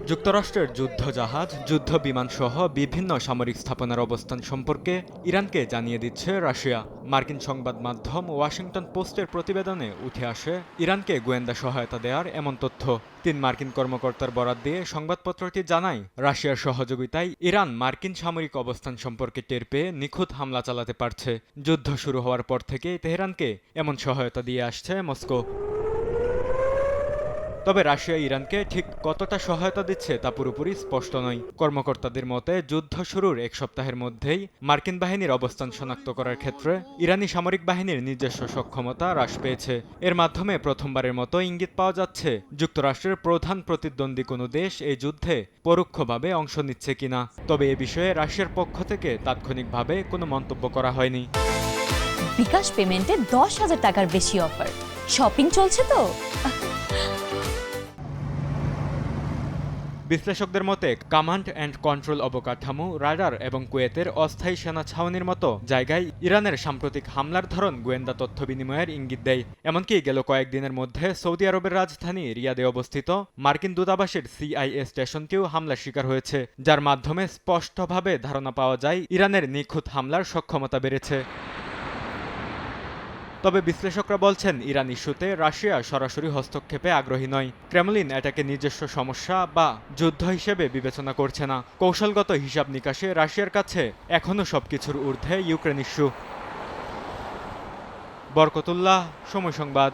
যুক্তরাষ্ট্রের যুদ্ধজাহাজ, যুদ্ধবিমান সহ বিভিন্ন সামরিক স্থাপনার অবস্থান সম্পর্কে ইরানকে জানিয়ে দিচ্ছে রাশিয়া। মার্কিন সংবাদ মাধ্যম ওয়াশিংটন পোস্টের প্রতিবেদনে উঠে আসে ইরানকে গোয়েন্দা সহায়তা দেওয়ার এমন তথ্য। ৩ মার্কিন কর্মকর্তার বরাত দিয়ে সংবাদপত্রটি জানায়, রাশিয়ার সহযোগিতায় ইরান মার্কিন সামরিক অবস্থান সম্পর্কে টের পেয়ে নিখুঁত হামলা চালাতে পারছে। যুদ্ধ শুরু হওয়ার পর থেকেই তেহরানকে এমন সহায়তা দিয়ে আসছে মস্কো। তবে রাশিয়া ইরানকে ঠিক কতটা সহায়তা দিচ্ছে তা পুরোপুরি স্পষ্ট নয়। কর্মকর্তাদের মতে, যুদ্ধ শুরুর এক সপ্তাহের মধ্যেই মার্কিন বাহিনীর অবস্থান শনাক্ত করার ক্ষেত্রে ইরানি সামরিক বাহিনীর নিজস্ব সক্ষমতা হ্রাস পেয়েছে। এর মাধ্যমে প্রথমবারের মতো ইঙ্গিত পাওয়া যাচ্ছে যুক্তরাষ্ট্রের প্রধান প্রতিদ্বন্দ্বী কোনো দেশ এই যুদ্ধে পরোক্ষভাবে অংশ নিচ্ছে কিনা। তবে এ বিষয়ে রাশিয়ার পক্ষ থেকে তাৎক্ষণিকভাবে কোনো মন্তব্য করা হয়নি। বিকাশ পেমেন্টে 10,000 টাকার বেশি অফার। শপিং চলছে তো। বিশ্লেষকদের মতে, কমান্ড অ্যান্ড কন্ট্রোল অবকাঠামো, রাডার এবং কুয়েতের অস্থায়ী সেনা ছাউনির মতো জায়গায় ইরানের সাম্প্রতিক হামলার ধরন গোয়েন্দা তথ্য বিনিময়ের ইঙ্গিত দেয়। এমনকি গেল কয়েকদিনের মধ্যে সৌদি আরবের রাজধানী রিয়াদে অবস্থিত মার্কিন দূতাবাসের CIA স্টেশনটিও হামলার শিকার হয়েছে, যার মাধ্যমে স্পষ্টভাবে ধারণা পাওয়া যায় ইরানের নিখুঁত হামলার সক্ষমতা বেড়েছে। তবে বিশ্লেষকরা বলছেন, ইরান ইস্যুতে রাশিয়া সরাসরি হস্তক্ষেপে আগ্রহী নয়। ক্রেমলিন এটাকে নিজস্ব সমস্যা বা যুদ্ধ হিসেবে বিবেচনা করছে না। কৌশলগত হিসাব নিকাশে রাশিয়ার কাছে এখনও সবকিছুর ঊর্ধ্বে ইউক্রেন ইস্যু। বরকতুল্লাহ, সময় সংবাদ।